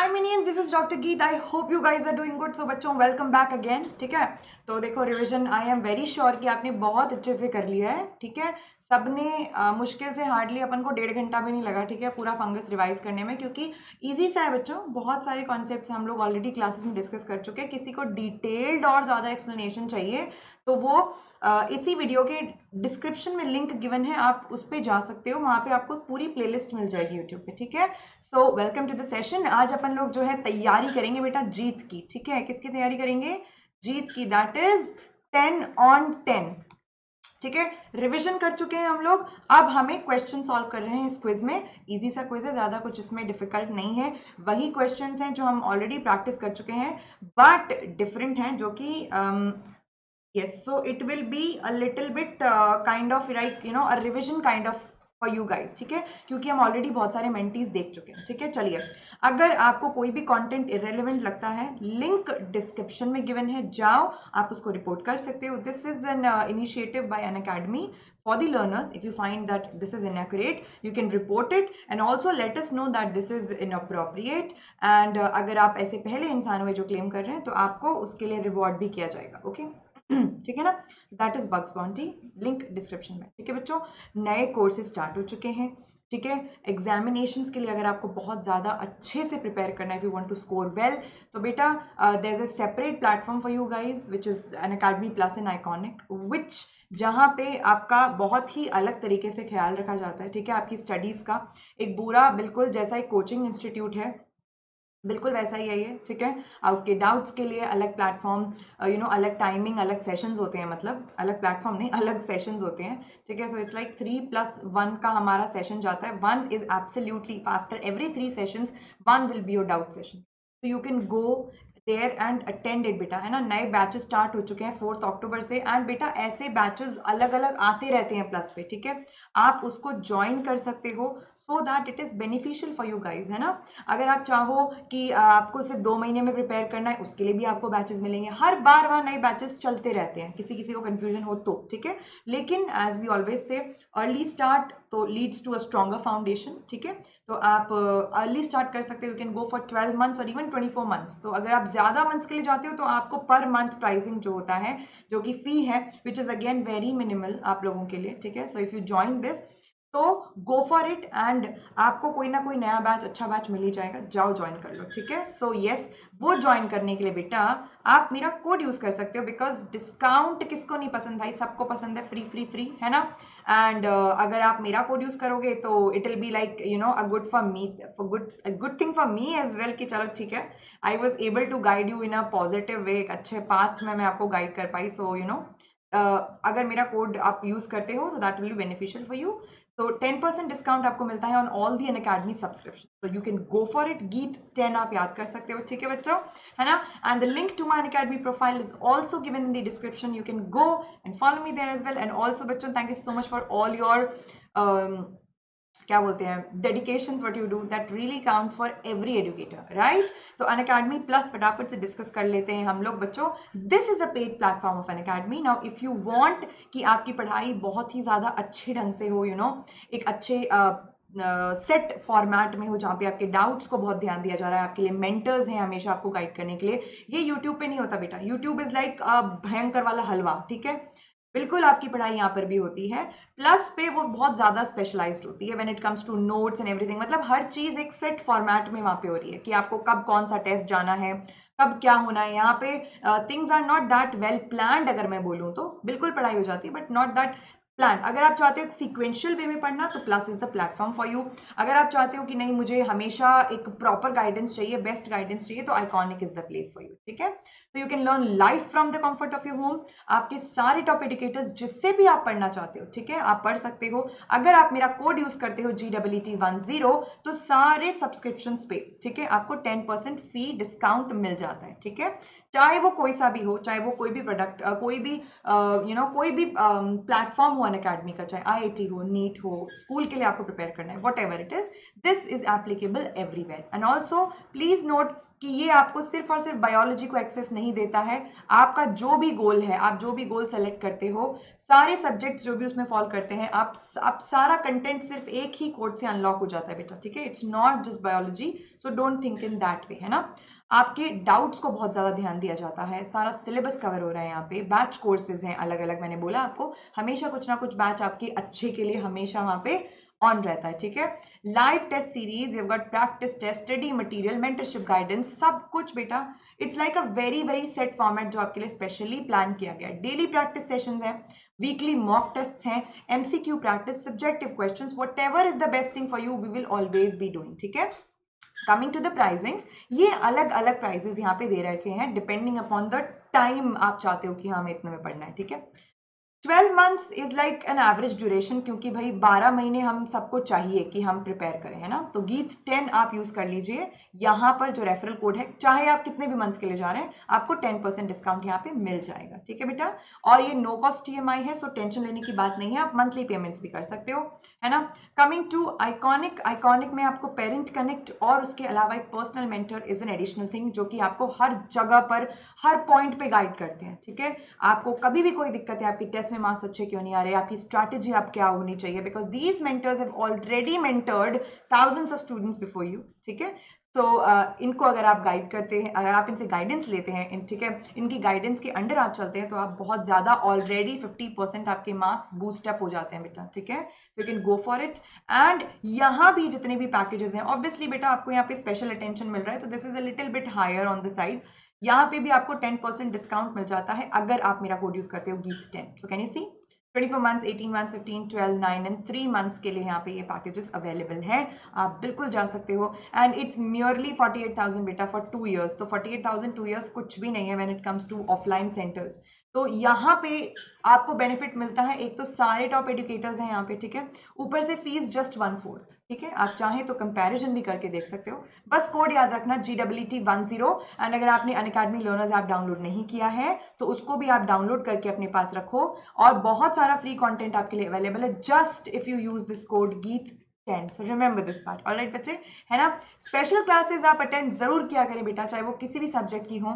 Hi minions, this is doctor Geet. I hope you guys are doing good. So बच्चों, welcome back again. ठीक है, तो देखो revision I am very sure कि आपने बहुत अच्छे से कर लिया है. ठीक है, सबने मुश्किल से हार्डली अपन को 1.5 घंटा भी नहीं लगा. ठीक है, पूरा फंगस रिवाइज करने में, क्योंकि इजी सा है बच्चों. बहुत सारे कॉन्सेप्ट्स हम लोग ऑलरेडी क्लासेस में डिस्कस कर चुके हैं. किसी को डिटेल्ड और ज़्यादा एक्सप्लेनेशन चाहिए तो वो इसी वीडियो के डिस्क्रिप्शन में लिंक गिवन है, आप उस पर जा सकते हो. वहाँ पे आपको पूरी प्लेलिस्ट मिल जाएगी यूट्यूब पे. ठीक है, so welcome to the session. आज अपन लोग जो है तैयारी करेंगे बेटा जीत की. ठीक है, किसकी तैयारी करेंगे? जीत की. That is 10 on 10. ठीक है, रिवीजन कर चुके हैं हम लोग. अब हमें क्वेश्चन सॉल्व कर रहे हैं इस क्विज में. इजी सा क्विज है, ज्यादा कुछ इसमें डिफिकल्ट नहीं है. वही क्वेश्चंस हैं जो हम ऑलरेडी प्रैक्टिस कर चुके हैं, बट डिफरेंट हैं, जो कि yes, so it will be a little bit kind of like a revision kind of for you guys. ठीक है, क्योंकि हम ऑलरेडी बहुत सारे मेंटीज देख चुके हैं. ठीक है, चलिए, अगर आपको कोई भी कंटेंट इरेलीवेंट लगता है, लिंक डिस्क्रिप्शन में गिवन है, जाओ आप उसको रिपोर्ट कर सकते हो. This is an initiative by Unacademy for the learners. If you find that this is inaccurate, you can report it and also let us know that this is inappropriate. and अगर आप ऐसे पहले इंसान हुए जो क्लेम कर रहे हैं, तो आपको उसके लिए रिवॉर्ड भी किया जाएगा. ओके ठीक है ना, that is bugs bounty. Link description में. ठीक है बच्चों, नए कोर्सेज स्टार्ट हो चुके हैं. ठीक है, एग्जामिनेशंस के लिए अगर आपको बहुत ज़्यादा अच्छे से प्रिपेयर करना है, if you want to score well, तो बेटा there is a separate platform for you guys which is Unacademy plus and iconic, which जहाँ पे आपका बहुत ही अलग तरीके से ख्याल रखा जाता है. ठीक है, आपकी स्टडीज़ का एक पूरा बिल्कुल जैसा एक कोचिंग इंस्टीट्यूट है, बिल्कुल वैसा ही है ये. ठीक है, आपके डाउट्स के लिए अलग प्लेटफॉर्म, अलग टाइमिंग, अलग सेशंस होते हैं. मतलब अलग प्लेटफॉर्म नहीं, अलग सेशंस होते हैं. ठीक है, सो इट्स लाइक 3+1 का हमारा सेशन जाता है. 1 is absolutely after every 3 sessions 1 will be your doubt session. So you can go there and attend it बेटा. है ना, नए बैचेस स्टार्ट हो चुके हैं 4 अक्टूबर से. एंड बेटा ऐसे बैचेस अलग अलग आते रहते हैं प्लस पे. ठीक है, आप उसको ज्वाइन कर सकते हो so that it is beneficial for you guys. है ना, अगर आप चाहो कि आपको सिर्फ 2 महीने में प्रिपेयर करना है, उसके लिए भी आपको बैचेस मिलेंगे. हर बार वहाँ नए बैचेस चलते रहते हैं, किसी किसी को कन्फ्यूजन हो तो. ठीक है, लेकिन as we always say, early start तो leads to a stronger foundation. ठीक है, तो आप अर्ली स्टार्ट कर सकते हो. You can go for 12 months और इवन 24 मंथ्स. तो अगर आप ज़्यादा मंथ्स के लिए जाते हो तो आपको पर मंथ प्राइसिंग जो होता है, जो कि फ़ी है, which is again very minimal आप लोगों के लिए. ठीक है, so if you join this तो गो फॉर इट. एंड आपको कोई ना कोई नया बैच, अच्छा बैच मिल ही जाएगा, जाओ ज्वाइन कर लो. ठीक है, सो यस, वो ज्वाइन करने के लिए बेटा आप मेरा कोड यूज़ कर सकते हो, बिकॉज डिस्काउंट किसको नहीं पसंद भाई, सबको पसंद है. फ्री फ्री फ्री, है ना. एंड अगर आप मेरा कोड यूज़ करोगे तो it will be like a good for me, good thing for me as well, कि चलो ठीक है, I was able to guide you in a positive way, एक अच्छे पाथ में मैं आपको गाइड कर पाई. सो अगर मेरा कोड आप यूज़ करते हो तो that will be beneficial for you. तो 10% डिस्काउंट आपको मिलता है on all the Unacademy subscription. तो you can go for it. Geet 10 आप याद कर सकते हो. ठीक है बच्चों, है ना. And the link to my Unacademy profile is also given in the description. You can go and follow me there as well. And also बच्चों, thank you so much for all your क्या बोलते हैं, dedications, what you do, that really counts for every educator, right. तो Unacademy plus फटाफट से discuss कर लेते हैं हम लोग बच्चों. This is a paid platform of Unacademy. Now if you want कि आपकी पढ़ाई बहुत ही ज़्यादा अच्छे ढंग से हो, एक अच्छे सेट फॉर्मेट में हो, जहाँ पे आपके डाउट्स को बहुत ध्यान दिया जा रहा है, आपके लिए मेंटर्स हैं हमेशा आपको गाइड करने के लिए. ये यूट्यूब पे नहीं होता बेटा. यूट्यूब इज लाइक भयंकर वाला हलवा. ठीक है, बिल्कुल आपकी पढ़ाई यहाँ पर भी होती है, प्लस पे वो बहुत ज़्यादा स्पेशलाइज्ड होती है when it comes to notes and everything. मतलब हर चीज़ एक सेट फॉर्मेट में वहाँ पे हो रही है कि आपको कब कौन सा टेस्ट जाना है, कब क्या होना है. यहाँ पे things are not that well planned. अगर मैं बोलूँ तो बिल्कुल पढ़ाई हो जाती है, बट नॉट दैट प्लान. अगर आप चाहते हो सीक्वेंशियल वे में पढ़ना, तो plus is the platform for you. अगर आप चाहते हो कि नहीं, मुझे हमेशा एक प्रॉपर गाइडेंस चाहिए, बेस्ट गाइडेंस चाहिए, तो iconic is the place for you. ठीक है, तो you can learn live from the comfort of your home. आपके सारे टॉप एडुकेटर्स जिससे भी आप पढ़ना चाहते हो, ठीक है, आप पढ़ सकते हो. अगर आप मेरा कोड यूज करते हो GEET10, तो सारे सब्सक्रिप्शन पे, ठीक है, आपको 10% फी डिस्काउंट मिल जाता है. ठीक है, चाहे वो कोई सा भी हो, चाहे वो कोई भी प्रोडक्ट, कोई भी कोई भी प्लेटफॉर्म हो अनअकैडमी का, चाहे IIT हो, नीट हो, स्कूल के लिए आपको प्रिपेयर करना है, what ever it is, this is applicable everywhere. And also please note कि ये आपको सिर्फ और सिर्फ बायोलॉजी को एक्सेस नहीं देता है, आपका जो भी गोल है, आप जो भी गोल सेलेक्ट करते हो, सारे सब्जेक्ट्स जो भी उसमें फॉल करते हैं, आप सारा कंटेंट सिर्फ एक ही कोड से अनलॉक हो जाता है बेटा, ठीक है। It's not just biology, so don't think in that way, है ना। आपके डाउट्स को बहुत ज़्यादा ध्यान दिया जाता है, सारा सिलेबस कवर हो रहा है यहाँ पे, बैच कोर्सेज हैं अलग अलग, मैंने बोला आपको हमेशा कुछ ना कुछ बैच आपके अच्छे के लिए हमेशा वहाँ पे ऑन रहता है, ठीक है। Live test series, you got practice test, study material, mentorship guidance, सब कुछ बेटा। It's like a very very set format जो आपके लिए स्पेशली प्लान किया गया है। डेली प्रैक्टिस सेशंस हैं, वीकली मॉक टेस्ट हैं, MCQ practice, subjective questions, whatever is the best thing for you we will always be doing, ठीक है। कमिंग टू द प्राइसिंग्स, ये अलग अलग प्राइजेस यहाँ पे दे रखे हैं डिपेंडिंग अपॉन द टाइम आप चाहते हो कि हमें इतने में पढ़ना है, ठीक है। 12 months is like an average duration, क्योंकि भाई 12 महीने हम सबको चाहिए कि हम प्रिपेयर करें, है ना। तो गीत 10 आप यूज कर लीजिए, यहाँ पर जो रेफरल कोड है, चाहे आप कितने भी मंथ्स के लिए जा रहे हैं, आपको 10% डिस्काउंट यहाँ पे मिल जाएगा, ठीक है बेटा। और ये नो कॉस्ट ईएमआई है, सो टेंशन लेने की बात नहीं है, आप मंथली पेमेंट्स भी कर सकते हो, है ना। कमिंग टू आइकॉनिक, आइकॉनिक में आपको पेरेंट कनेक्ट और उसके अलावा एक personal mentor is an additional thing, जो कि आपको हर जगह पर हर पॉइंट पे गाइड करते हैं, ठीक है। आपको कभी भी कोई दिक्कत है, आपकी टेस्ट में मार्क्स अच्छे क्यों नहीं आ रहे, आपकी स्ट्रैटेजी आप क्या होनी चाहिए, because these mentors have already mentored thousands of students before you, ठीक है। सो इनको अगर आप गाइड करते हैं, अगर आप इनसे गाइडेंस लेते हैं, ठीक है, इनकी गाइडेंस के अंडर आप चलते हैं, तो आप बहुत ज़्यादा ऑलरेडी 50% आपके मार्क्स बूस्ट अप हो जाते हैं बेटा, ठीक है। सो you can go for it. And यहाँ भी जितने भी पैकेजेस हैं, ऑब्वियसली बेटा आपको यहाँ पे स्पेशल अटेंशन मिल रहा है, तो this is a little bit higher on the side. यहाँ पे भी आपको 10% डिस्काउंट मिल जाता है अगर आप मेरा कोड यूज करते हो GEETS10। So can you see 24 months, 18 months, 15, 12, 9 and 3 months के लिए यहाँ पे ये पैकेजेस अवेलेबल हैं, आप बिल्कुल जा सकते हो। एंड इट्स मियरली 48,000 बेटा फॉर 2 ईयर्स, तो 48,000 2 ईयर्स कुछ भी नहीं है when it comes to offline centres. तो यहाँ पे आपको बेनिफिट मिलता है, एक तो सारे टॉप एजुकेटर्स हैं यहाँ पे, ठीक है, ऊपर से फीस जस्ट 1/4, ठीक है। आप चाहें तो कंपैरिजन भी करके देख सकते हो, बस कोड याद रखना GEET10। एंड अगर आपने अनअकैडमी लर्नर्स ऐप डाउनलोड नहीं किया है तो उसको भी आप डाउनलोड करके अपने पास रखो, और बहुत सारा फ्री कंटेंट आपके लिए अवेलेबल है, just if you use this code GEET10। So remember this part, alright बच्चे, है ना। स्पेशल क्लासेस आप अटेंड जरूर किया करें बेटा, चाहे वो किसी भी सब्जेक्ट की हो,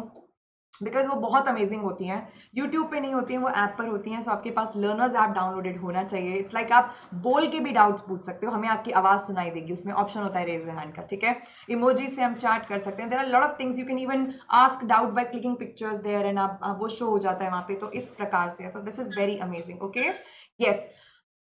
बिकॉज वो बहुत अमेजिंग होती हैं, यूट्यूब पे नहीं होती हैं, वो ऐप पर होती हैं। सो आपके पास लर्नर्स ऐप डाउनलोडेड होना चाहिए। इट्स लाइक आप बोल के भी डाउट्स पूछ सकते हो, हमें आपकी आवाज़ सुनाई देगी, उसमें ऑप्शन होता है रेज द हैंड का, ठीक है। इमोजी से हम चैट कर सकते हैं, there are lot of things, you can even ask doubt by clicking pictures there, and आप वो शो हो जाता है वहाँ पे, तो इस प्रकार से, तो this is very amazing, okay, yes.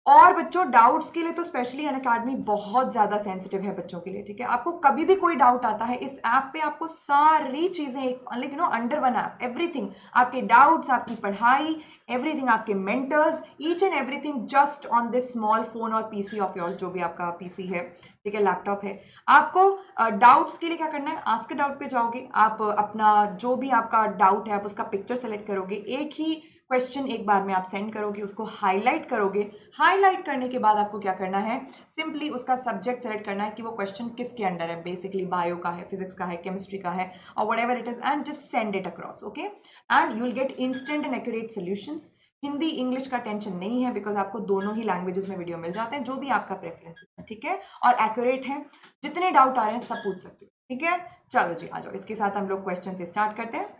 और बच्चों डाउट्स के लिए तो स्पेशली अनअकैडमी बहुत ज़्यादा सेंसिटिव है बच्चों के लिए, ठीक है। आपको कभी भी कोई डाउट आता है, इस ऐप पे आपको सारी चीज़ें एक like under one app, everything, आपके डाउट्स, आपकी पढ़ाई, एवरीथिंग, आपके mentors, each and everything just on this small phone और पीसी ऑफ योर्स, जो भी आपका पीसी है, ठीक है, लैपटॉप है। आपको डाउट्स के लिए क्या करना है, आस्क डाउट पे जाओगे, आप अपना जो भी आपका डाउट है आप उसका पिक्चर सेलेक्ट करोगे, एक ही क्वेश्चन एक बार में आप सेंड करोगे, उसको हाईलाइट करोगे, हाईलाइट करने के बाद आपको क्या करना है, सिंपली उसका सब्जेक्ट सेलेक्ट करना है कि वो क्वेश्चन किसके अंडर है, बेसिकली बायो का है, फिजिक्स का है, केमिस्ट्री का है, और whatever it is, and just send it across, okay. And you will get instant and accurate solutions. Hindi English का टेंशन नहीं है, बिकॉज आपको दोनों ही लैंग्वेजेस में वीडियो मिल जाते हैं, जो भी आपका प्रेफरेंस है, ठीक है, और एक्यूरेट है, जितने डाउट आ रहे हैं सब पूछ सकते हो, ठीक है। चलो जी आ जाओ, इसके साथ हम लोग क्वेश्चन से स्टार्ट करते हैं।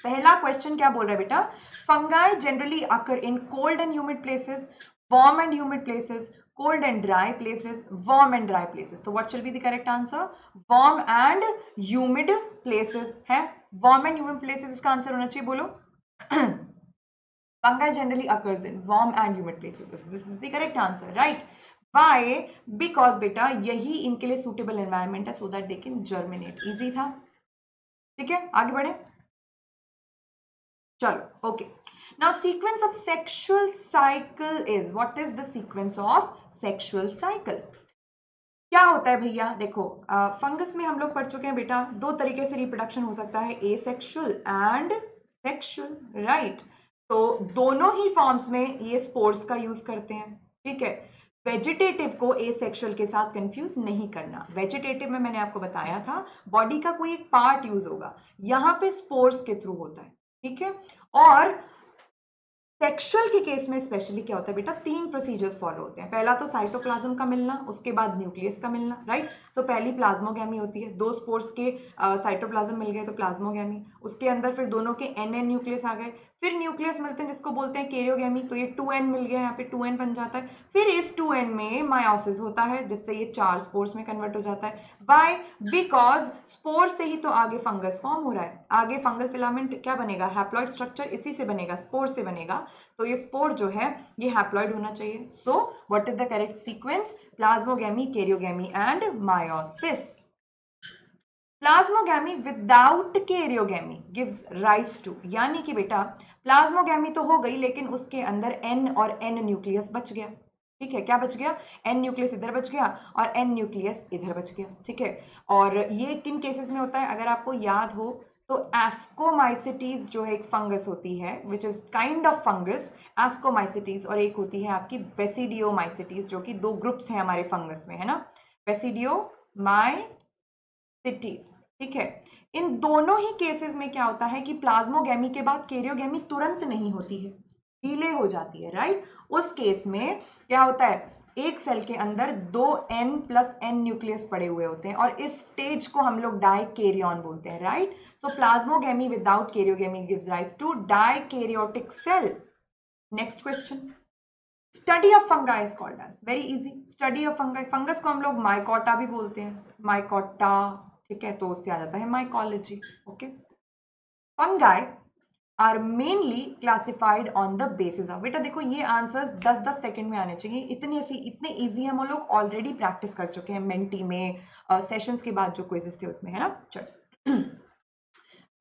पहला क्वेश्चन क्या बोल रहा है बेटा, fungi generally occur in cold and humid places, warm and humid places, cold and dry places, warm and dry places. तो what shall be the correct answer, warm and humid places है, warm and humid places इसका answer होना चाहिए, बोलो। fungi generally occurs in warm and humid places, this is the correct answer, right? Why? Because बेटा यही इनके लिए suitable environment है, so that they can germinate, easy था, ठीक है। आगे बढ़े, चलो, okay. Now sequence of sexual cycle is, what is the sequence of sexual cycle, क्या होता है भैया, देखो फंगस में हम लोग पढ़ चुके हैं बेटा, दो तरीके से रिप्रोडक्शन हो सकता है, एसेक्सुअल एंड सेक्सुअल, राइट। तो दोनों ही फॉर्म्स में ये स्पोर्स का यूज करते हैं, ठीक है। वेजिटेटिव को एसेक्सुअल के साथ कंफ्यूज नहीं करना, वेजिटेटिव में मैंने आपको बताया था बॉडी का कोई एक पार्ट यूज होगा, यहाँ पे स्पोर्स के थ्रू होता है, ठीक है। और सेक्सुअल के केस में स्पेशली क्या होता है बेटा, 3 प्रोसीजर्स फॉलो होते हैं। पहला तो साइटोप्लाज्म का मिलना, उसके बाद न्यूक्लियस का मिलना, राइट। सो पहली प्लाज्मोगैमी होती है, 2 स्पोर्स के साइटोप्लाज्म मिल गए तो प्लाज्मोगैमी, उसके अंदर फिर दोनों के एन न्यूक्लियस आ गए, फिर न्यूक्लियस मिलते हैं जिसको बोलते हैं कैरियोगैमी, तो ये 2n मिल गया, यहाँ पे 2n बन जाता है। फिर इस 2n में मायोसिस होता है जिससे ये 4 स्पोर्स में कन्वर्ट हो जाता है। वाई? बिकॉज स्पोर से ही तो आगे फंगस फॉर्म हो रहा है, आगे फंगल फिलामेंट क्या बनेगा, हैप्लॉइड स्ट्रक्चर इसी से बनेगा, स्पोर से बनेगा, तो ये स्पोर जो है ये हैप्लॉइड होना चाहिए। So what is the correct sequence, plasmogamy, karyogamy and meiosis. Plasmogamy without karyogamy gives rise to, यानी कि बेटा प्लाज्मोगैमी तो हो गई लेकिन उसके अंदर एन और एन न्यूक्लियस बच गया, ठीक है। क्या बच गया, एन न्यूक्लियस इधर बच गया और एन न्यूक्लियस इधर बच गया, ठीक है। और ये किन केसेस में होता है, अगर आपको याद हो तो एस्कोमाइसिटीज जो है एक फंगस होती है which is kind of fungus, ascomycetes, और एक होती है आपकी बेसिडियोमाइसिटीज, जो कि 2 ग्रुप्स हैं हमारे फंगस में, है ना, बेसिडियोमाइसिटीज, ठीक है। इन दोनों ही केसेस में क्या होता है कि प्लाज्मोगैमी के बाद कैरियोगैमी तुरंत नहीं होती है, डिले हो जाती है, राइट। उस केस में क्या होता है, एक सेल के अंदर 2n + n न्यूक्लियस पड़े हुए होते हैं और इस स्टेज को हम लोग डाइकैरियन बोलते हैं, right. So plasmogamy without karyogamy gives rise to dikaryotic cell. Next question, study of fungi is called as, very easy, study of fungi, fungus को हम लोग माइकोटा भी बोलते हैं, माइकोटा, ठीक है, तो उससे आ जाता है mycology, okay. Fungi are mainly classified on the basis of, बेटा देखो ये आंसर्स 10-10 सेकंड में आने चाहिए, इतने इजी हम लोग ऑलरेडी प्रैक्टिस कर चुके हैं मेंटी में, सेशंस के बाद जो क्विजेस थे उसमें, है ना। चलो,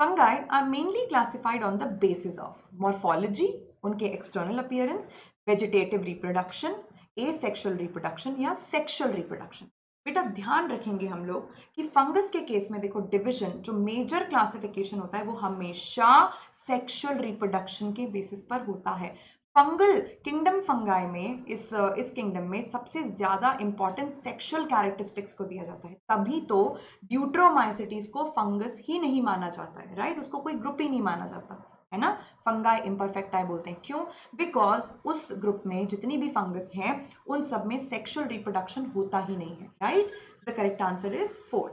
fungi are mainly classified on the basis of morphology, उनके external appearance, vegetative reproduction, asexual reproduction या सेक्सुअल रिप्रोडक्शन। बेटा ध्यान रखेंगे हम लोग कि फंगस के केस में देखो डिवीजन, जो मेजर क्लासिफिकेशन होता है वो हमेशा सेक्सुअल रिप्रोडक्शन के बेसिस पर होता है। फंगल किंगडम, फंगाई में इस किंगडम में सबसे ज्यादा इंपॉर्टेंट सेक्सुअल कैरेक्टरिस्टिक्स को दिया जाता है, तभी तो ड्यूट्रोमाइसिटीज को फंगस ही नहीं माना जाता है, राइट, उसको कोई ग्रुप ही नहीं माना जाता है ना, फंगाई इम्परफेक्टाई बोलते हैं। क्यों? बिकॉज उस ग्रुप में जितनी भी फंगस हैं उन सब में सेक्सुअल रिप्रोडक्शन होता ही नहीं है, right. The correct answer is 4।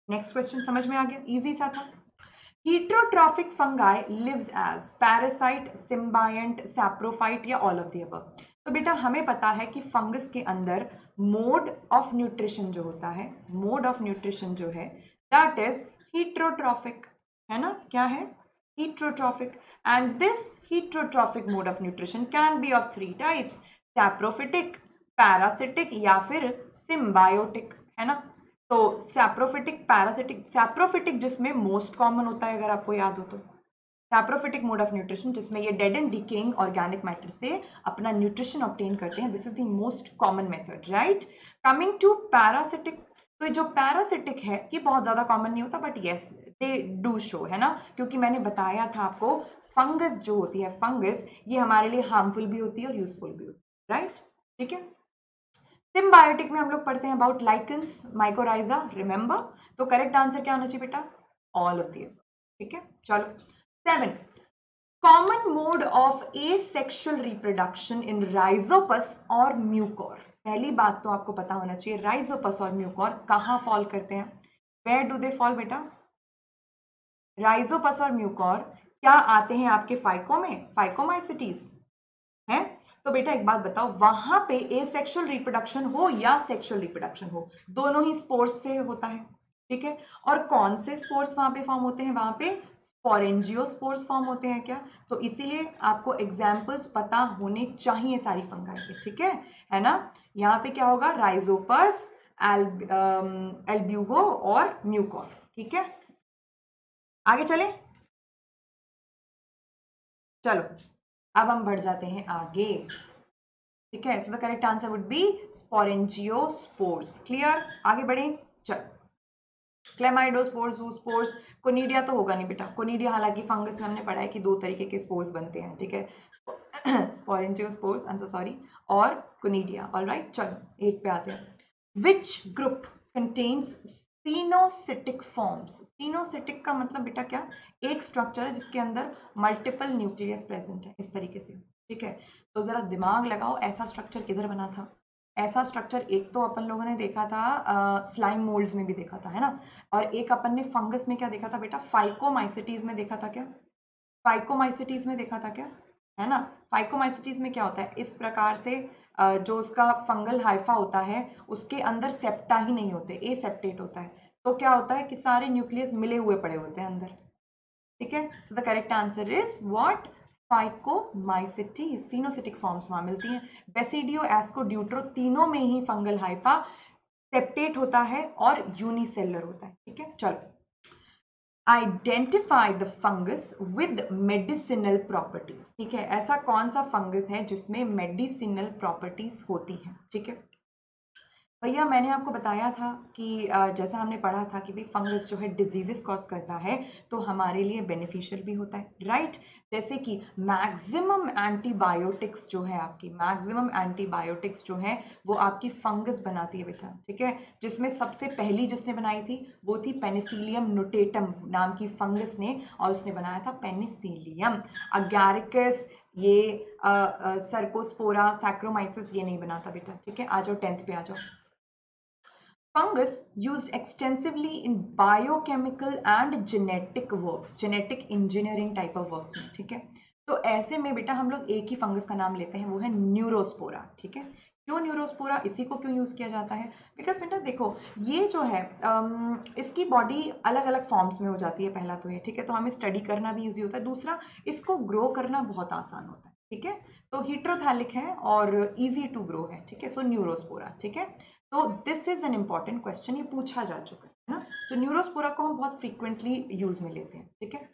Next question समझ में आ गया, इजी सा था। Heterotrophic fungi lives as parasite, symbiont, saprophyte या all of the above। तो बेटा हमें पता है कि फंगस के अंदर मोड ऑफ न्यूट्रिशन जो होता है, मोड ऑफ न्यूट्रिशन जो है दैट इज heterotrophic, है ना, क्या है, heterotrophic, and this heterotrophic mode of nutrition can be of 3 types, saprophytic, parasitic या फिर symbiotic, है ना। तो सैप्रोफिटिक, पैरासिटिक, सैप्रोफिटिक जिसमें मोस्ट कॉमन होता है अगर आपको याद हो तो, सैप्रोफिटिक मोड ऑफ न्यूट्रिशन जिसमें ये dead and decaying organic matter से अपना न्यूट्रिशन ऑब्टेन करते हैं, this is the most common method, right. Coming to parasitic, तो जो पैरासिटिक है ये बहुत ज्यादा कॉमन नहीं होता but yes they do show, है ना, क्योंकि मैंने बताया था आपको फंगस जो होती है, फंगस ये हमारे लिए हार्मफुल भी होती है और यूजफुल भी होती है, राइट, ठीक है। सिम्बायोटिक में हम लोग पढ़ते हैं अबाउट लाइकन्स, माइकोराइजा, रिमेंबर, तो करेक्ट आंसर क्या होना चाहिए बेटा, ऑल ऑफ द, ठीक है। चलो 7, common mode of asexual reproduction in Rhizopus और म्यूकोर। पहली बात तो आपको पता होना चाहिए राइजोपस और म्यूकोर कहाँ फॉल करते हैं, वेयर डू दे फॉल बेटा, राइजोपस और म्यूकोर क्या आते हैं आपके फाइको में, फाइकोमाइसिटीज है। तो बेटा एक बात बताओ, वहां पे एसेक्सुअल रिप्रोडक्शन हो या सेक्सुअल रिप्रोडक्शन हो, दोनों ही स्पोर्स से होता है, ठीक है। और कौन से स्पोर्स वहां पे फॉर्म होते हैं, वहां पे स्पोरेंजियोस्पोर्स फॉर्म होते हैं क्या, तो इसीलिए आपको एग्जाम्पल्स पता होने चाहिए सारी फंगाई के, ठीक है ना। यहाँ पे क्या होगा, राइजोपस, एल्ब्यूगो और म्यूकोर, ठीक है। आगे चले, चलो अब हम बढ़ जाते हैं आगे, ठीक है। So the correct answer would be sporangiospores, clear, आगे बढ़े, चलो। क्लेमाइडोस्पोर्स, जूस्पोर्स, कोनिडिया तो होगा नहीं बेटा, कोनिडिया हालांकि फंगस में हमने पढ़ा है कि 2 तरीके के स्पोर्स बनते हैं, ठीक है, sporangiospores, I am so sorry, और कोनिडिया, ऑलराइट। चलो 8 पे आते हैं, which group contains coenocytic forms. Coenocytic का मतलब बेटा क्या, एक स्ट्रक्चर है जिसके अंदर मल्टीपल न्यूक्लियस प्रेजेंट है, इस तरीके से, ठीक है। तो जरा दिमाग लगाओ, ऐसा स्ट्रक्चर किधर बना था? ऐसा स्ट्रक्चर एक तो अपन लोगों ने देखा था स्लाइम मोल्ड्स में भी देखा था, है ना। और एक अपन ने फंगस में क्या देखा था बेटा, फाइकोमाइसिटीज में देखा था क्या? फाइकोमाइसिटीज में देखा था क्या, है ना। फाइकोमाइसिटीज में क्या होता है, इस प्रकार से जो उसका फंगल हाइफा होता है उसके अंदर सेप्टा ही नहीं होते, ए सेप्टेट होता है। तो क्या होता है कि सारे न्यूक्लियस मिले हुए पड़े होते हैं अंदर, ठीक है। So the correct answer is what, phycomycetes. Coenocytic forms वहां मिलती हैं। बेसिडियो, एस्को, ड्यूट्रो तीनों में ही फंगल हाइफा सेप्टेट होता है और यूनिसेलर होता है, ठीक है। चलो, identify the fungus with medicinal properties, ठीक है। ऐसा कौन सा फंगस है जिसमें मेडिसिनल प्रॉपर्टीज होती हैं, ठीक है। भैया मैंने आपको बताया था कि जैसा हमने पढ़ा था कि भाई फंगस जो है डिजीजेस कॉज करता है तो हमारे लिए बेनिफिशियल भी होता है, राइट। जैसे कि मैक्सिमम एंटीबायोटिक्स जो है आपकी, मैक्सिमम एंटीबायोटिक्स जो है वो आपकी फंगस बनाती है बेटा, ठीक है। जिसमें सबसे पहली जिसने बनाई थी वो थी पेनिसिलियम नोटेटम नाम की फंगस ने, और उसने बनाया था पेनिसिलियम। अगैरिकस, ये सर्कोस्पोरा, सैक्रोमाइसिस ये नहीं बनाता बेटा, ठीक है। आ जाओ 10th पे आ जाओ। Fungus used extensively in biochemical and genetic works, genetic engineering type of works में, ठीक है। तो ऐसे में बेटा हम लोग एक ही फंगस का नाम लेते हैं, वो है न्यूरोस्पोरा, ठीक है। क्यों न्यूरोस्पोरा, इसी को क्यों यूज किया जाता है? बिकॉज बेटा देखो ये जो है इसकी बॉडी अलग अलग फॉर्म्स में हो जाती है, पहला तो ये, ठीक है। तो हमें स्टडी करना भी ईजी होता है, दूसरा इसको ग्रो करना बहुत आसान होता है, ठीक है। तो हीट्रोथैलिक है और इजी टू ग्रो है, ठीक है। सो न्यूरोस्पोरा, ठीक है। तो this is an important question, ये पूछा जा चुका है ना। तो न्यूरोस्पोरा को हम बहुत फ्रीक्वेंटली यूज में लेते हैं, ठीक है।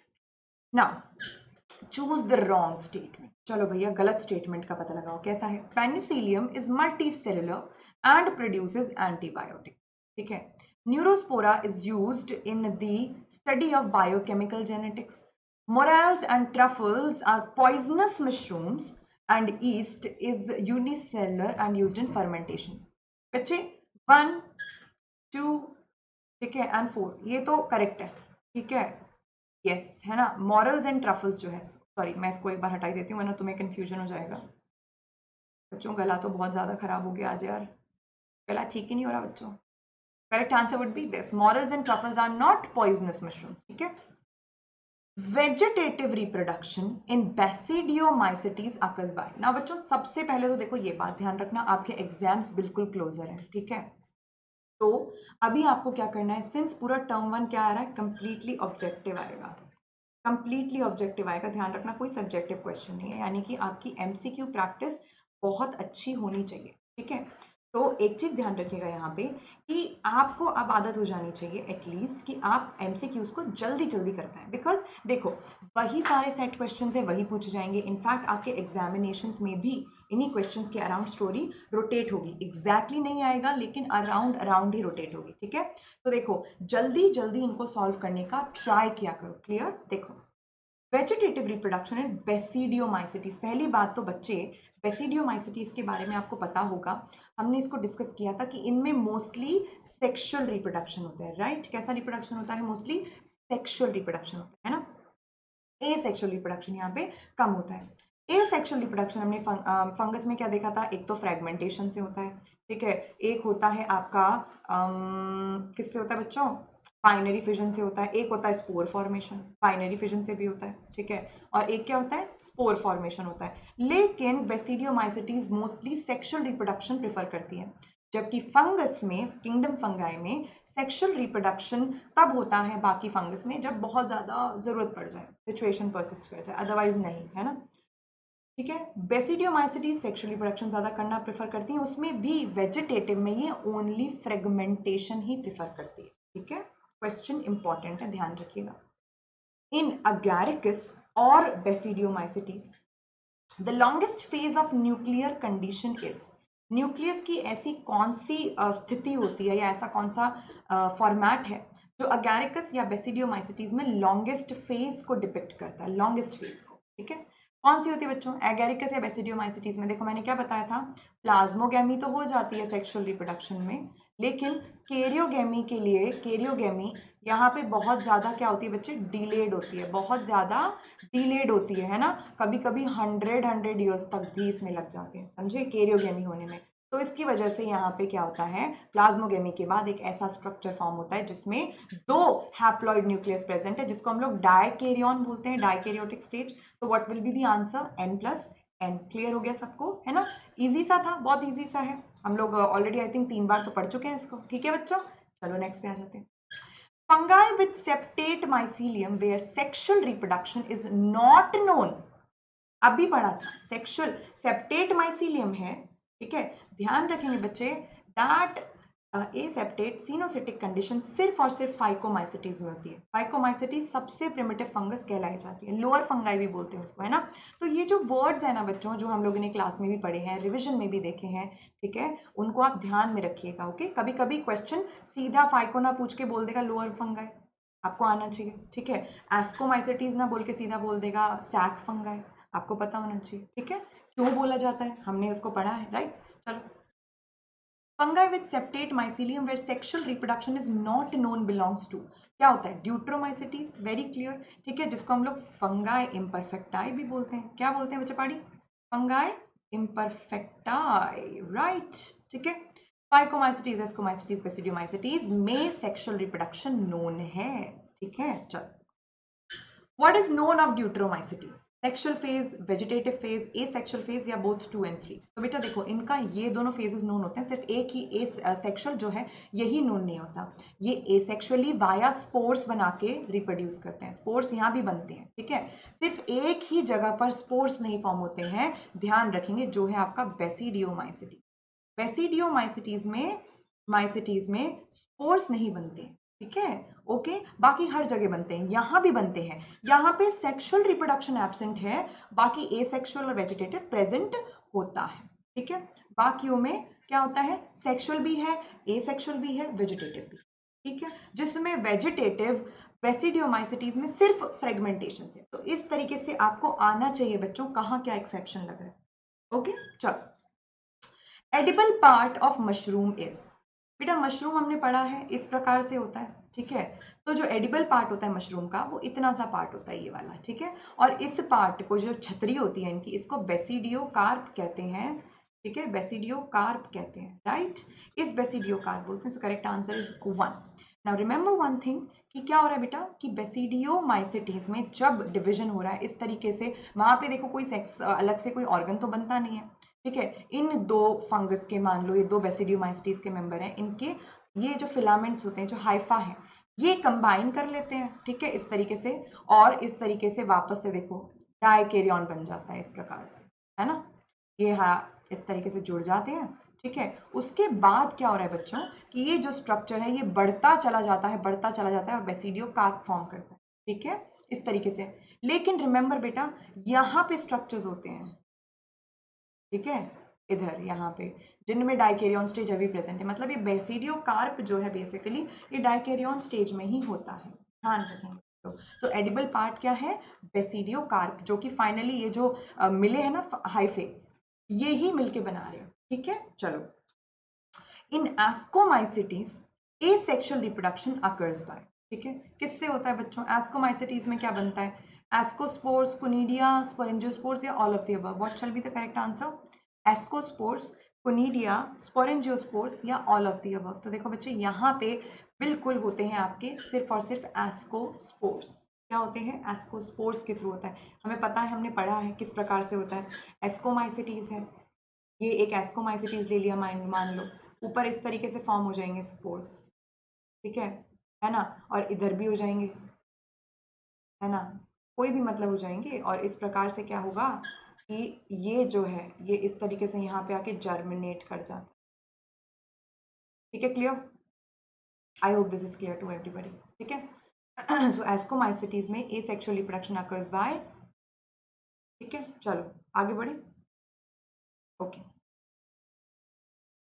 Now choose the wrong statement. चलो भैया गलत स्टेटमेंट का पता लगाओ, कैसा है। Penicillium is multi cellular and produces antibiotic, ठीक है। Neurospora is used in the study of biochemical genetics. Morels and truffles are poisonous mushrooms, and yeast is unicellular and used in fermentation. बच्चे 1, 2, ठीक है, एंड 4 ये तो correct है, ठीक है। यस है ना। मॉरल्स एंड ट्रफल्स जो है, सॉरी मैं इसको एक बार हटाई देती हूँ वरना तुम्हें कंफ्यूजन हो जाएगा। बच्चों गला तो बहुत ज़्यादा खराब हो गया आज यार, गला ठीक ही नहीं हो रहा बच्चों। Correct answer would be this, morels and truffles are not poisonous mushrooms, ठीक है। Vegetative reproduction in basidiomycetes occurs by. ना बच्चों सबसे पहले तो देखो ये बात ध्यान रखना, आपके एग्जाम्स बिल्कुल क्लोजर हैं, ठीक है। तो अभी आपको क्या करना है, सिंस पूरा टर्म 1 क्या आ रहा है, कंप्लीटली ऑब्जेक्टिव आएगा, कंप्लीटली ऑब्जेक्टिव आएगा, ध्यान रखना कोई सब्जेक्टिव क्वेश्चन नहीं है, यानी कि आपकी एमसीक्यू प्रैक्टिस बहुत अच्छी होनी चाहिए, ठीक है। तो एक चीज ध्यान रखिएगा यहाँ पे कि आपको अब आदत हो जानी चाहिए एटलीस्ट कि आप एमसीक्यूज को जल्दी जल्दी कर पाएं, बिकॉज देखो वही सारे सेट क्वेश्चन है वही पूछे जाएंगे। इनफैक्ट आपके एग्जामिनेशंस में भी इन्हीं क्वेश्चंस के अराउंड स्टोरी रोटेट होगी, एग्जैक्टली नहीं आएगा लेकिन अराउंड अराउंड ही रोटेट होगी, ठीक है। तो देखो जल्दी जल्दी इनको सॉल्व करने का ट्राई किया करो, क्लियर। देखो वेजिटेटिव रिप्रोडक्शन इन बेसिडियोमाइसिटीज, पहली बात तो बच्चे बेसिडियोमाइसिटीज के बारे में आपको पता होगा, हमने इसको डिस्कस किया था कि इनमें मोस्टली सेक्सुअल रिप्रोडक्शन होता है, राइट। कैसा रिप्रोडक्शन होता है, मोस्टली सेक्सुअल रिप्रोडक्शन होता है ना। ए सेक्सुअल रिप्रोडक्शन यहाँ पे कम होता है। ए सेक्सुअल रिप्रोडक्शन हमने फंगस में क्या देखा था, एक तो फ्रेगमेंटेशन से होता है, ठीक है। एक होता है आपका किससे होता है बच्चों, बाइनरी फिजन से होता है। एक होता है स्पोर फॉर्मेशन, बाइनरी फिजन से भी होता है, ठीक है। और एक क्या होता है, स्पोर फॉर्मेशन होता है। लेकिन basidiomycetes mostly sexual reproduction prefer करती है, जबकि फंगस में, किंगडम फंगाई में सेक्सुअल रिप्रोडक्शन तब होता है बाकी फंगस में जब बहुत ज़्यादा ज़रूरत पड़ जाए, सिचुएशन परसिस्ट कर जाए, अदरवाइज नहीं, है ना, ठीक है। बेसिडियोमाइसिटीज सेक्सुअल रिप्रोडक्शन ज़्यादा करना प्रेफर करती है, उसमें भी वेजिटेटिव में ये ओनली फ्रेगमेंटेशन ही प्रेफर करती है, ठीक है। क्वेश्चन इंपॉर्टेंट है, ध्यान रखिएगा। इन अगैरिकस और basidiomycetes the longest phase of nuclear condition is, nucleus की ऐसी कौन सी स्थिति होती है या ऐसा कौन सा फॉर्मेट है जो अगैरिकस या बेसिडियोमाइसिटीज में लॉन्गेस्ट फेज को डिपिक्ट करता है, लॉन्गेस्ट फेज को, ठीक है। कौन सी होती है बच्चों, एगैरिकस या बेसिडियोमाइसिटीज में? देखो मैंने क्या बताया था, प्लाज्मोगैमी तो हो जाती है सेक्सुअल रिप्रोडक्शन में, लेकिन कैरियोगेमी के लिए, कैरियोगेमी यहाँ पे बहुत ज़्यादा क्या होती है बच्चे, डिलेड होती है, बहुत ज़्यादा डिलेड होती है ना, कभी कभी 100 ईयर्स तक भी इसमें लग जाते हैं, समझे, कैरियोगेमी होने में। तो इसकी वजह से यहाँ पे क्या होता है, प्लाज्मोगेमी के बाद एक ऐसा स्ट्रक्चर फॉर्म होता है जिसमें 2 हैप्लॉइड न्यूक्लियस प्रेजेंट है, जिसको हम लोग डायकैरियन बोलते हैं, डायकैरियोटिक स्टेज। तो what will be the answer, N+N। Clear हो गया सबको, है ना, इजी सा था, बहुत इजी सा है, हम लोग ऑलरेडी आई थिंक 3 बार तो पढ़ चुके हैं इसको, ठीक है बच्चों। चलो नेक्स्ट पे आ जाते हैं। Fungi with septate mycelium where sexual reproduction is not known, अभी पढ़ा था, सेक्सुअल सेप्टेट माइसीलियम है, ठीक है, ध्यान रखेंगे बच्चे, दैट एसेप्टेट सिनोसिटिक कंडीशन सिर्फ और सिर्फ फाइकोमाइसिटीज में होती है। फाइकोमाइसिटीज सबसे प्रिमिटिव फंगस कहलाई जाती है, लोअर फंगाई भी बोलते हैं उसको, है ना। तो ये जो वर्ड्स है ना बच्चों, जो हम लोगों ने क्लास में भी पढ़े हैं, रिविजन में भी देखे हैं, ठीक है, उनको आप ध्यान में रखिएगा, ओके। कभी कभी क्वेश्चन सीधा फाइको ना पूछ के बोल देगा लोअर फंगाई, आपको आना चाहिए, ठीक है। एस्कोमाइसिटीज ना बोल के सीधा बोल देगा सैक फंगाई, आपको पता होना चाहिए, ठीक है, क्यों बोला जाता है, हमने उसको पढ़ा है, राइट। चलो, fungi with septate mycelium where sexual reproduction is not known belongs to, क्या होता है, ड्यूट्रोमाइसिटीज, वेरी क्लियर, ठीक है, जिसको हम लोग फंगाई इम्परफेक्टाई भी बोलते हैं, क्या बोलते हैं बच्चे पाड़ी, फंगाई इम्परफेक्टाई, राइट, ठीक है। फाइकोमाइसिटीज, एस्कोमाइसिटीज, बेसिडियोमाइसिटीज में सेक्सुअल रिप्रोडक्शन नोन है, ठीक है। चलो, What is known of deuteromycetes? Sexual phase, vegetative phase, asexual phase या both 2 and 3? तो बेटा देखो, इनका ये दोनों phases known होते हैं, सिर्फ एक ही asexual जो है यही known नहीं होता। ये asexually via spores बना के reproduce करते हैं, spores यहाँ भी बनते हैं, ठीक है, सिर्फ एक ही जगह पर spores नहीं फॉर्म होते हैं, ध्यान रखेंगे, जो है आपका बेसिडियोमाइसिटी। बेसिडियोमाइसिटीज में स्पोर्स नहीं बनते, ठीक है, ओके, बाकी हर जगह बनते हैं, यहां भी बनते हैं, यहां पे सेक्सुअल रिप्रोडक्शन एब्सेंट है, बाकी एसेक्सुअल और वेजिटेटिव प्रेजेंट होता है, ठीक है। बाकियों में क्या होता है, सेक्सुअल भी है, एसेक्सुअल भी है, वेजिटेटिव भी, ठीक है, जिसमें वेजिटेटिव बेसिडियोमाइसिटीज में सिर्फ फ्रेगमेंटेशन से। तो इस तरीके से आपको आना चाहिए बच्चों, कहाँ क्या एक्सेप्शन लग रहा है, ओके। चलो, edible part of mushroom is, बेटा मशरूम हमने पढ़ा है इस प्रकार से होता है, ठीक है, तो जो एडिबल पार्ट होता है मशरूम का वो इतना सा पार्ट होता है, ये वाला, ठीक है, और इस पार्ट को, जो छतरी होती है इनकी, इसको बेसिडियोकार्प कहते हैं, ठीक है, बेसिडियोकार्प कहते हैं, राइट, इस बेसिडियोकार्प बोलते हैं। So correct answer is 1। Now remember one thing, कि क्या हो रहा है बेटा, कि बेसिडियोमाइसिटीज में जब डिवीजन हो रहा है इस तरीके से, वहां पे देखो कोई सेक्स अलग से कोई ऑर्गन तो बनता नहीं है, ठीक है, इन 2 फंगस के, मान लो ये 2 बेसिडियोमाइसिटीज के मेंबर हैं, इनके ये जो फिलामेंट्स होते हैं, जो हाइफा है, ये कंबाइन कर लेते हैं, ठीक है, इस तरीके से, और इस तरीके से वापस से देखो डायकैरियन बन जाता है इस प्रकार से, है ना, ये हाँ इस तरीके से जुड़ जाते हैं, ठीक है। उसके बाद क्या हो रहा है बच्चों, कि ये जो स्ट्रक्चर है ये बढ़ता चला जाता है, बढ़ता चला जाता है, और बेसिडियोकार्प फॉर्म करता है, ठीक है, इस तरीके से। लेकिन रिमेंबर बेटा, यहाँ पे स्ट्रक्चर्स होते हैं, ठीक है, इधर यहाँ पे, जिनमें डायकैरियन स्टेज अभी प्रेजेंट है, मतलब ये बेसिडियोकार्प जो है बेसिकली ये डायकैरियन स्टेज में ही होता है, ध्यान रखेंगे। तो एडिबल पार्ट क्या है, बेसिडियोकार्प, जो कि फाइनली ये जो मिले हैं ना हाइफे, ये ही मिलके बना रहे हैं, ठीक है। चलो, in ascomycetes asexual reproduction occurs by, ठीक है, किससे होता है बच्चों, एस्कोमाइसिटीज में क्या बनता है, एस्कोस्पोर्स, कोनिडिया, स्पोरेंजियोस्पोर्स, या all of the above, what shall be the correct answer, ascospores, conidia, sporangiospores, या ऑल ऑफ द अबव। तो देखो बच्चे, यहाँ पे बिल्कुल होते हैं आपके सिर्फ और सिर्फ एस्कोस्पोर्स, क्या होते हैं, एस्कोस्पोर्स के थ्रू होता है, हमें पता है, हमने पढ़ा है किस प्रकार से होता है। एस्कोमाइसिटीज है, ये एक एस्कोमाइसिटीज ले लिया, मान लो ऊपर इस तरीके से फॉर्म हो जाएंगे स्पोर्स, ठीक है ना, और इधर भी हो जाएंगे, है ना, कोई भी मतलब हो जाएंगे, और इस प्रकार से क्या होगा कि ये जो है ये इस तरीके से यहाँ पे आके जर्मिनेट कर जाता है, ठीक है, clear, I hope this is clear to everybody, ठीक है। सो एस्कोमाइसिटीज में एसेक्सुअल रिप्रोडक्शन अकर्स बाय, ठीक है, चलो आगे बढ़े, ओके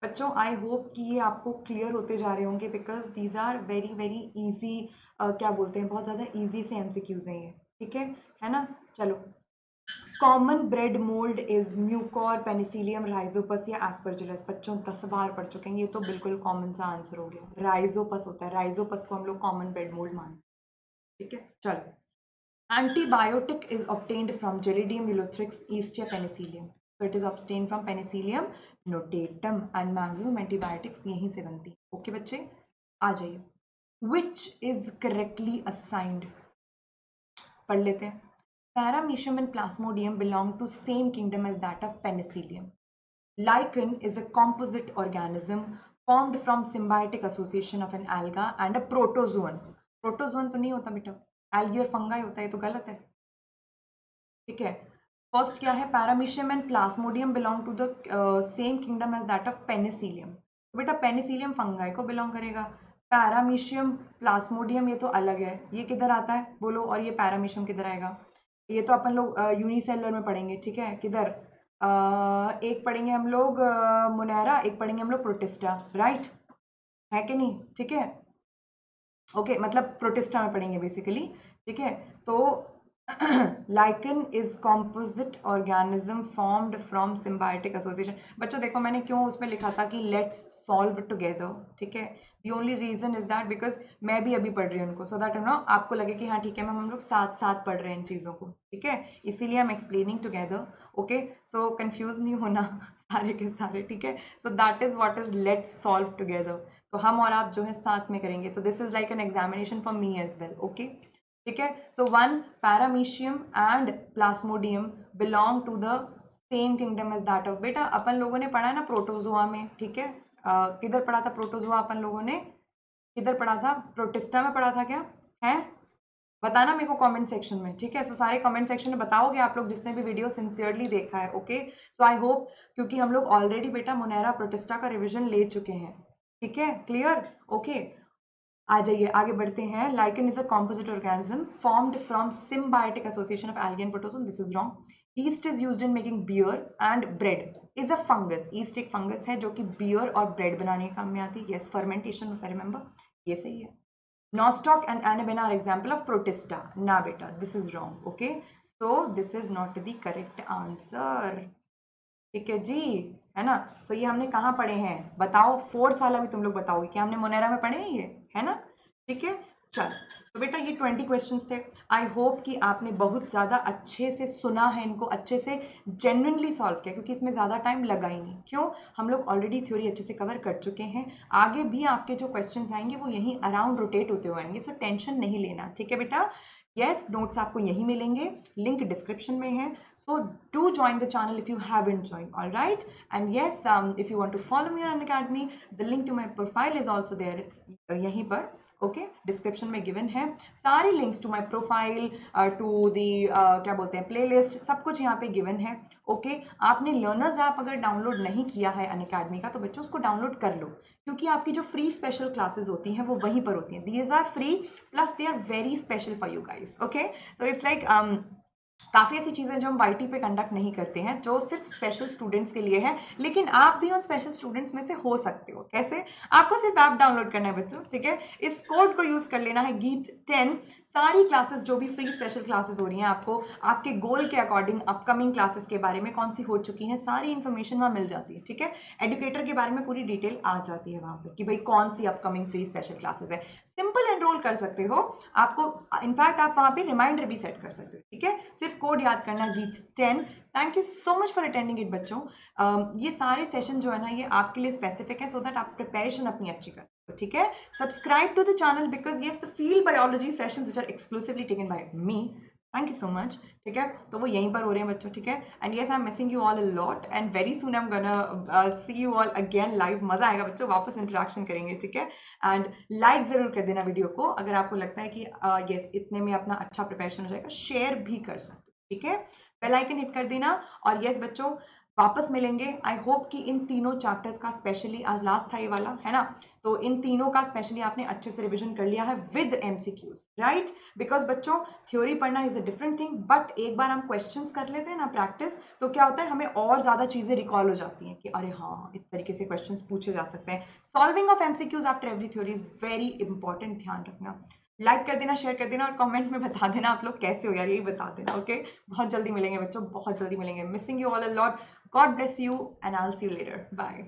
बच्चों, आई होप कि ये आपको क्लियर होते जा रहे होंगे, because these are very very easy, क्या बोलते हैं, बहुत ज़्यादा ईजी से एमसीक्यूज हैं ये, ठीक है ना। चलो, common bread mould is Mucor, Penicillium, Rhizopus या एस्परजिलस। बच्चों 10 बार पढ़ चुके हैं, ये तो बिल्कुल कॉमन सा आंसर हो गया। राइजोपस होता है, राइजोपस को हम लोग कॉमन ब्रेड मोल्ड मानते हैं। ठीक है, चलो। Antibiotic is obtained from gelidium, Ulothrix, east या पेनिसिलियम। तो it is obtained from Penicillium notatum and maximum antibiotics यहीं से बनती है। ओके बच्चे, आ जाइए। विच इज करेक्टली असाइंड, पढ़ लेते हैं। Paramecium and Plasmodium belong to same kingdom as that of Penicillium. Lichen is a composite organism formed from symbiotic association of an alga and a protozoan. Protozoan तो नहीं होता बेटा, algae और fungi होता है, ये तो गलत है। ठीक है, फर्स्ट क्या है, paramecium and plasmodium belong to the same kingdom as that of penicillium. तो बेटा पेनिसिलियम फंगाई को बिलोंग करेगा, पैरामीशियम प्लाज्मोडियम ये तो अलग है, ये किधर आता है बोलो, और ये पैरामीशियम किधर आएगा? ये तो अपन लोग यूनिसेलुलर में पढ़ेंगे। ठीक है, किधर एक पढ़ेंगे हम लोग मुनेरा, एक पढ़ेंगे हम लोग प्रोटिस्टा, राइट है कि नहीं? ठीक है, ओके, मतलब प्रोटिस्टा में पढ़ेंगे बेसिकली। ठीक है, तो lichen is composite organism formed from symbiotic association। बच्चों देखो मैंने क्यों उसमें लिखा था कि let's solve together। ठीक है, the only reason is that because मैं भी अभी पढ़ रही हूँ उनको, so that आपको लगे कि हाँ ठीक है मैम हम लोग साथ साथ पढ़ रहे हैं इन चीज़ों को। ठीक है, इसीलिए हम explaining together. Okay, so confuse नहीं होना सारे के सारे। ठीक है, so that is what is let's solve together. तो हम और आप जो है साथ में करेंगे, तो this is like an examination for me as well. Okay, ठीक है, so one, paramecium and plasmodium belong to the same kingdom as that of, बेटा अपन लोगों ने पढ़ा है ना प्रोटोजोआ में। ठीक है, किधर पढ़ा था प्रोटोजोआ अपन लोगों ने, किधर पढ़ा था? प्रोटिस्टा में पढ़ा था क्या है? बताना मेरे को कमेंट सेक्शन में। ठीक है, सो सारे कमेंट सेक्शन में बताओगे आप लोग जिसने भी वीडियो सिंसियरली देखा है। ओके, सो आई होप, क्योंकि हम लोग ऑलरेडी बेटा मुनेरा प्रोटिस्टा का रिविजन ले चुके हैं। ठीक है, क्लियर? ओके, आ जाइए आगे बढ़ते हैं। Lichen is a composite organism formed from symbiotic association of algae and protozoan. This is wrong. Yeast is used in making beer and bread. Is a fungus, yeast एक फंगस है जो कि beer और bread बनाने के काम में आती है। यस, फर्मेंटेशन होता है, रिमेंबर, ये सही है। Nostoc and Anaben are example of protista. Na beta, this is wrong. Okay, so this is not the correct answer. ठीक है जी, है ना? सो ये हमने कहाँ पढ़े हैं बताओ? फोर्थ वाला भी तुम लोग बताओगे क्या हमने मोनेरा में पढ़े हैं ये, है ना? ठीक है, चल। तो बेटा ये 20 क्वेश्चंस थे। आई होप कि आपने बहुत ज़्यादा अच्छे से सुना है, इनको अच्छे से जेन्युइनली सॉल्व किया, क्योंकि इसमें ज़्यादा टाइम लगा ही नहीं। क्यों? हम लोग ऑलरेडी थ्योरी अच्छे से कवर कर चुके हैं। आगे भी आपके जो क्वेश्चंस आएंगे वो यहीं अराउंड रोटेट होते हुए आएंगे, सो टेंशन नहीं लेना। ठीक है बेटा, यस, नोट्स आपको यहीं मिलेंगे, लिंक डिस्क्रिप्शन में है। So do join the channel if you haven't joined, all right? And yes, if you want to follow me on Unacademy, the link to my profile is also there, यहीं पर। Okay, description में given है सारी links to my profile, to the क्या बोलते हैं playlist, सब कुछ यहाँ पे गिवन है। ओके, आपने लर्नर्स ऐप अगर डाउनलोड नहीं किया है अनअकैडमी का, तो बच्चों उसको डाउनलोड कर लो, क्योंकि आपकी जो फ्री स्पेशल क्लासेस होती हैं वो वहीं पर होती हैं। These are free plus they are very special for you guys. Okay, so it's like काफ़ी ऐसी चीज़ें जो हम वाईटी पे कंडक्ट नहीं करते हैं, जो सिर्फ स्पेशल स्टूडेंट्स के लिए है, लेकिन आप भी उन स्पेशल स्टूडेंट्स में से हो सकते हो। कैसे? आपको सिर्फ ऐप डाउनलोड करना है बच्चों। ठीक है, इस कोड को यूज़ कर लेना है गीत10। सारी क्लासेस जो भी फ्री स्पेशल क्लासेस हो रही हैं, आपको आपके गोल के अकॉर्डिंग अपकमिंग क्लासेस के बारे में कौन सी हो चुकी हैं, सारी इन्फॉर्मेशन वहाँ मिल जाती है। ठीक है, एडुकेटर के बारे में पूरी डिटेल आ जाती है वहाँ पे कि भाई कौन सी अपकमिंग फ्री स्पेशल क्लासेस है। सिंपल एनरोल कर सकते हो, आपको इनफैक्ट आप वहाँ पे रिमाइंडर भी सेट कर सकते हो। ठीक है, सिर्फ कोड याद करना गीत10। Thank you so much for attending it बच्चों। ये सारे सेशन जो है ना ये आपके लिए स्पेसिफिक है, सो दैट आप प्रिपरेशन अपनी अच्छी कर सकते हो। ठीक है, subscribe to the channel because yes the field biology sessions which are exclusively taken by me. Thank you so much. ठीक है, तो वो यहीं पर हो रहे हैं बच्चों। ठीक है, and yes I am missing you all a lot and very soon I am gonna see you all again live. मजा आएगा बच्चों, वापस इंटरेक्शन करेंगे। ठीक है, एंड लाइक जरूर कर देना वीडियो को अगर आपको लगता है कि येस इतने में अपना अच्छा प्रिपरेशन हो जाएगा। शेयर भी कर सकते हो। ठीक है, बेल आइकन हिट कर देना। और यस बच्चों, वापस मिलेंगे। आई होप कि इन तीनों चैप्टर्स का स्पेशली, आज लास्ट था ये वाला, है ना, तो इन तीनों का स्पेशली आपने अच्छे से रिवीजन कर लिया है विद एमसीक्यूज, राइट? बिकॉज बच्चों थ्योरी पढ़ना is a different thing, but एक बार हम क्वेश्चंस कर लेते हैं ना प्रैक्टिस, तो क्या होता है हमें और ज़्यादा चीज़ें रिकॉल हो जाती हैं कि अरे हाँ इस तरीके से क्वेश्चंस पूछे जा सकते हैं। Solving of MCQs after every theory is very important, ध्यान रखना। लाइक कर देना, शेयर कर देना और कमेंट में बता देना आप लोग कैसे हो यार, यही बता देना। ओके, बहुत जल्दी मिलेंगे बच्चों, बहुत जल्दी मिलेंगे। Missing you all a lot. God bless you and I will see you later. Bye.